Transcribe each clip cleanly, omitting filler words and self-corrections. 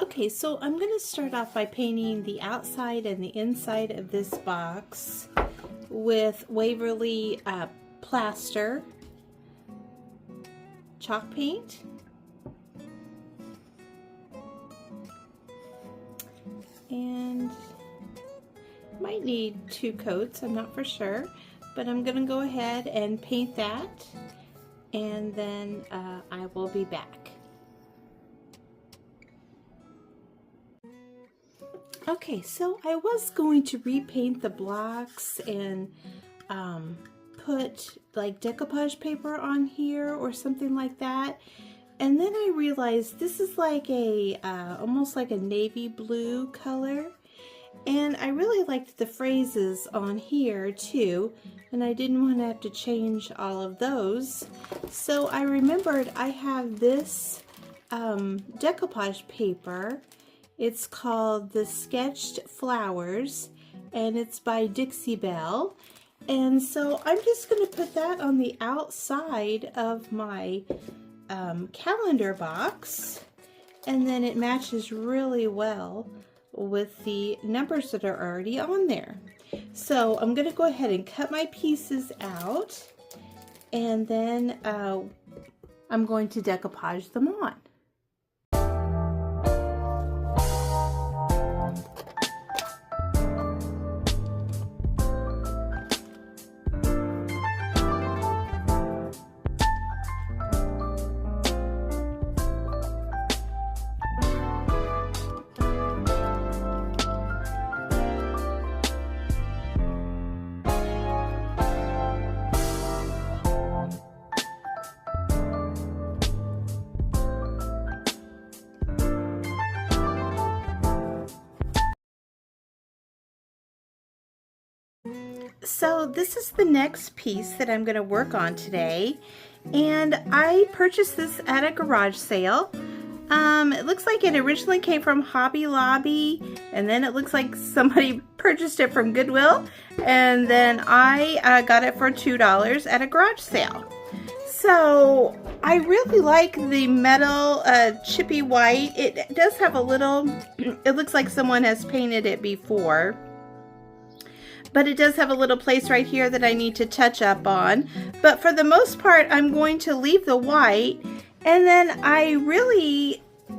Okay, so I'm going to start off by painting the outside and the inside of this box with Waverly plaster chalk paint. And might need 2 coats, I'm not for sure, but I'm going to go ahead and paint that, and then I will be back. Okay, so I was going to repaint the blocks and put like decoupage paper on here or something like that, and then I realized this is like a almost like a navy blue color, and I really liked the phrases on here too, and I didn't want to have to change all of those, so I remembered I have this decoupage paper. It's called the Sketched Flowers, and it's by Dixie Belle. And so I'm just going to put that on the outside of my calendar box, and then it matches really well with the numbers that are already on there. So I'm going to go ahead and cut my pieces out, and then I'm going to decoupage them on. So this is the next piece that I'm going to work on today, and I purchased this at a garage sale. It looks like it originally came from Hobby Lobby, and then it looks like somebody purchased it from Goodwill, and then I got it for $2 at a garage sale. So I really like the metal chippy white. It does have a little, it looks like someone has painted it before, but it does have a little place right here that I need to touch up on. But for the most part, I'm going to leave the white, and then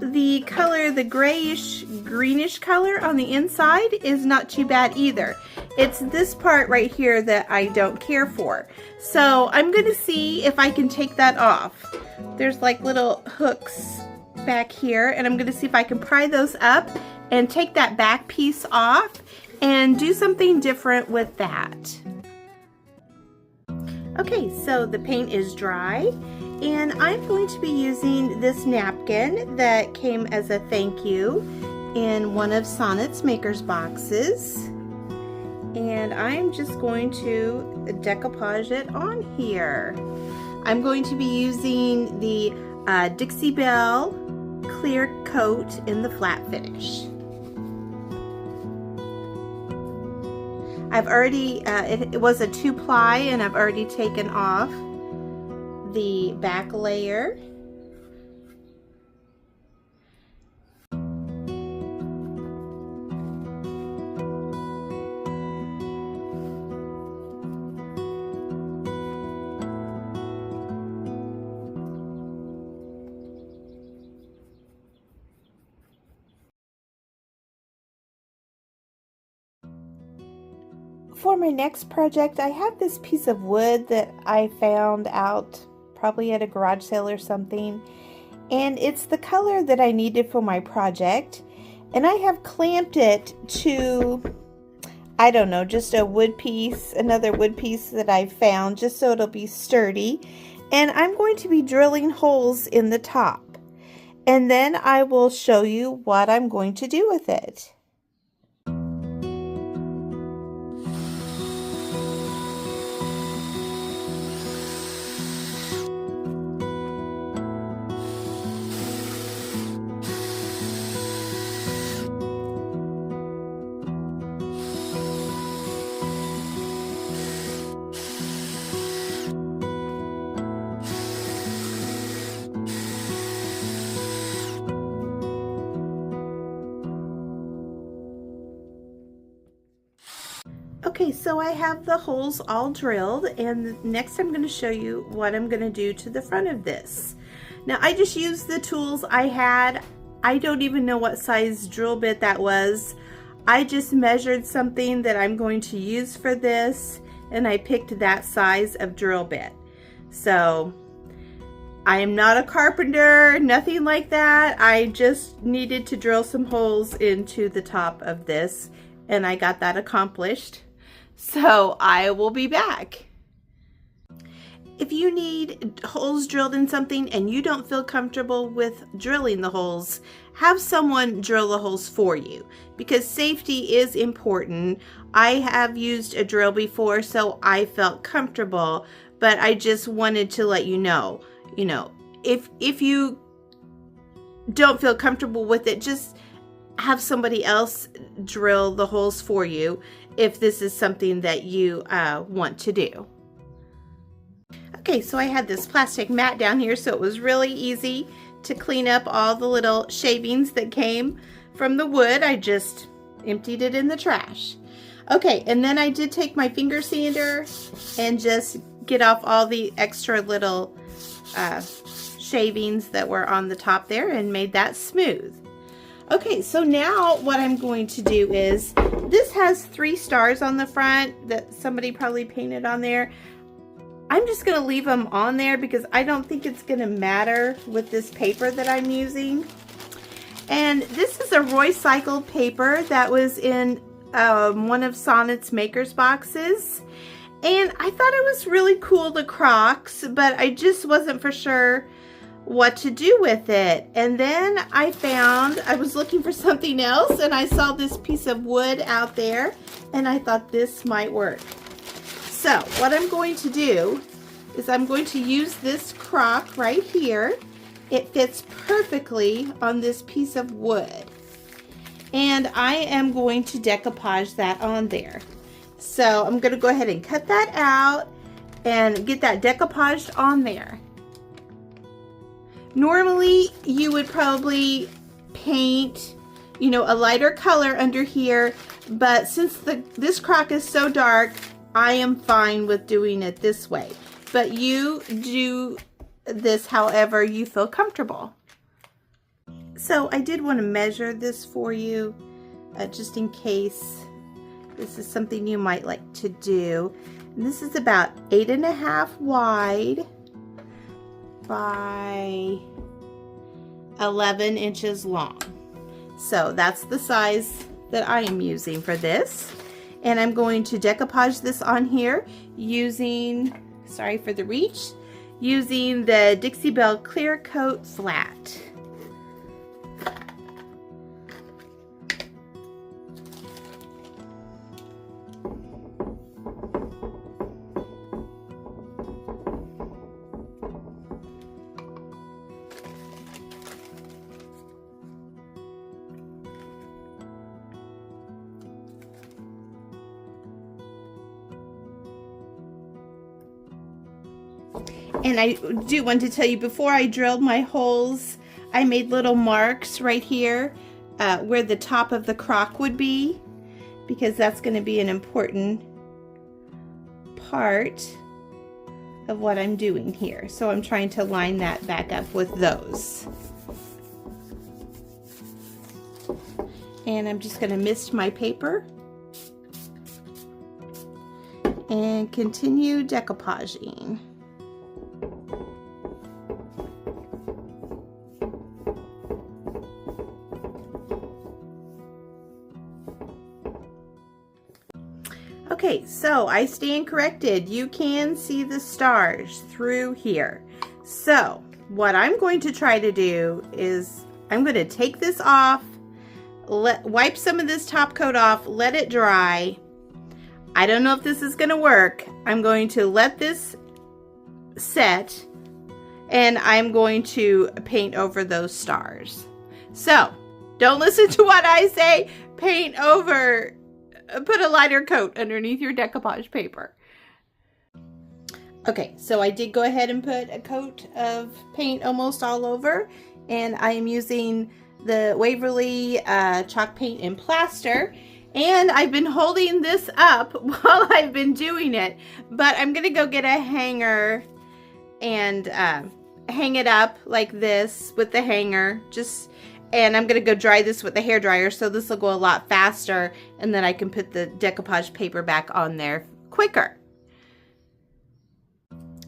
the color, the grayish greenish color on the inside is not too bad either. It's this part right here that I don't care for. So I'm going to see if I can take that off. There's like little hooks back here, and I'm going to see if I can pry those up and take that back piece off and do something different with that. Okay, so the paint is dry, and I'm going to be using this napkin that came as a thank you in one of Sonnet's Maker's boxes, and I'm just going to decoupage it on here. I'm going to be using the Dixie Belle clear coat in the flat finish. I've already, it was a 2-ply, and I've already taken off the back layer. For my next project, I have this piece of wood that I found out probably at a garage sale or something, and it's the color that I needed for my project, and I have clamped it to, I don't know, just a wood piece, another wood piece that I found, just so it'll be sturdy, and I'm going to be drilling holes in the top, and then I will show you what I'm going to do with it. Okay, so I have the holes all drilled, and next I'm going to show you what I'm going to do to the front of this. Now I just used the tools I had. I don't even know what size drill bit that was. I just measured something that I'm going to use for this, and I picked that size of drill bit. So I am not a carpenter, nothing like that. I just needed to drill some holes into the top of this, and I got that accomplished. So I will be back. If you need holes drilled in something and you don't feel comfortable with drilling the holes, have someone drill the holes for you, because safety is important. I have used a drill before, so I felt comfortable, but I just wanted to let you know, if you don't feel comfortable with it, just have somebody else drill the holes for you if this is something that you want to do. Okay, so I had this plastic mat down here, so it was really easy to clean up all the little shavings that came from the wood. I just emptied it in the trash. Okay, and then I did take my finger sander and just get off all the extra little shavings that were on the top there and made that smooth. Okay, so now what I'm going to do is, this has 3 stars on the front that somebody probably painted on there. I'm just going to leave them on there because I don't think it's going to matter with this paper that I'm using. And this is a recycled paper that was in one of Sonnet's Maker's boxes. And I thought it was really cool, the Crocs, but I just wasn't for sure what to do with it. And then I was looking for something else, and I saw this piece of wood out there, and I thought this might work. So what I'm going to do is I'm going to use this crock right here. It fits perfectly on this piece of wood. And I am going to decoupage that on there. So I'm going to go ahead and cut that out and get that decoupaged on there. Normally you would probably paint, a lighter color under here, but since this crock is so dark, I am fine with doing it this way, but you do this however you feel comfortable. So I did want to measure this for you, just in case this is something you might like to do. And this is about 8.5 wide by 11 inches long. So that's the size that I am using for this. And I'm going to decoupage this on here using, sorry for the reach, using the Dixie Belle Clear Coat Flat. And I do want to tell you, before I drilled my holes, I made little marks right here where the top of the crock would be, because that's going to be an important part of what I'm doing here. So I'm trying to line that back up with those. And I'm just going to mist my paper and continue decoupaging. Okay, so I stand corrected. You can see the stars through here. So what I'm going to try to do is I'm going to take this off, wipe some of this top coat off, let it dry. I don't know if this is going to work. I'm going to let this set, and I'm going to paint over those stars. So don't listen to what I say. Paint over. Put a lighter coat underneath your decoupage paper. Okay, so I did go ahead and put a coat of paint almost all over, and I am using the Waverly chalk paint and plaster, And I've been holding this up while I've been doing it, but I'm gonna go get a hanger and hang it up like this with the hanger, and I'm gonna go dry this with the hair dryer, so this will go a lot faster, and then I can put the decoupage paper back on there quicker.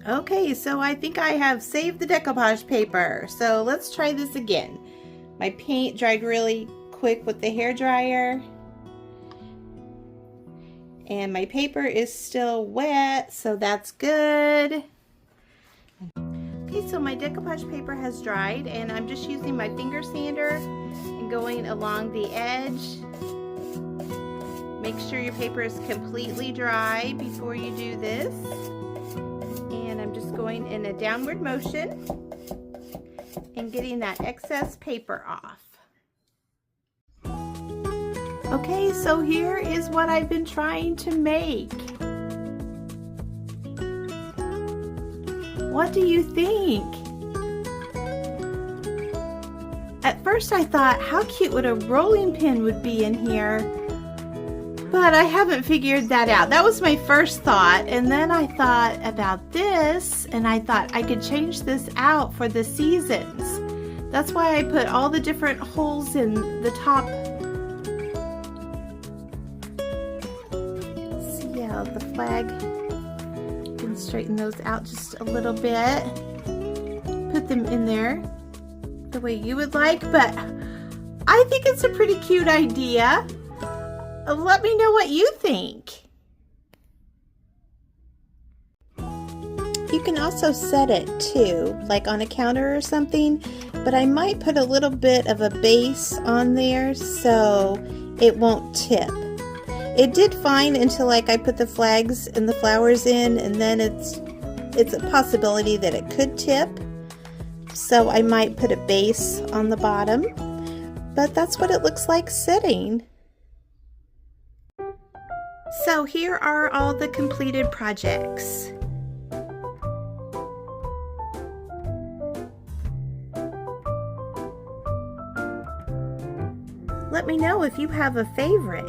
Okay, so I think I have saved the decoupage paper, so let's try this again. My paint dried really quick with the hair dryer, and my paper is still wet, so that's good. Okay, so my decoupage paper has dried, and I'm just using my finger sander and going along the edge. Make sure your paper is completely dry before you do this. And I'm just going in a downward motion and getting that excess paper off. Okay, so here is what I've been trying to make. What do you think? At first I thought, how cute would a rolling pin would be in here? But I haven't figured that out. That was my first thought, and then I thought about this, and I thought I could change this out for the seasons. That's why I put all the different holes in the top. See how the flag, you can straighten those out just a little bit. Put them in there the way you would like, but I think it's a pretty cute idea. Let me know what you think. You can also set it too, like on a counter or something, but I might put a little bit of a base on there so it won't tip. It did fine until like I put the flags and the flowers in, and then it's a possibility that it could tip. So I might put a base on the bottom, but that's what it looks like sitting. So here are all the completed projects. Let me know if you have a favorite.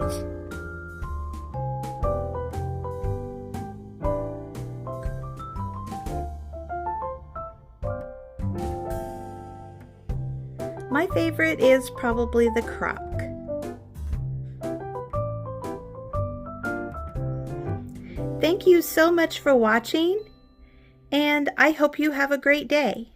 My favorite is probably the croc. Thank you so much for watching, and I hope you have a great day.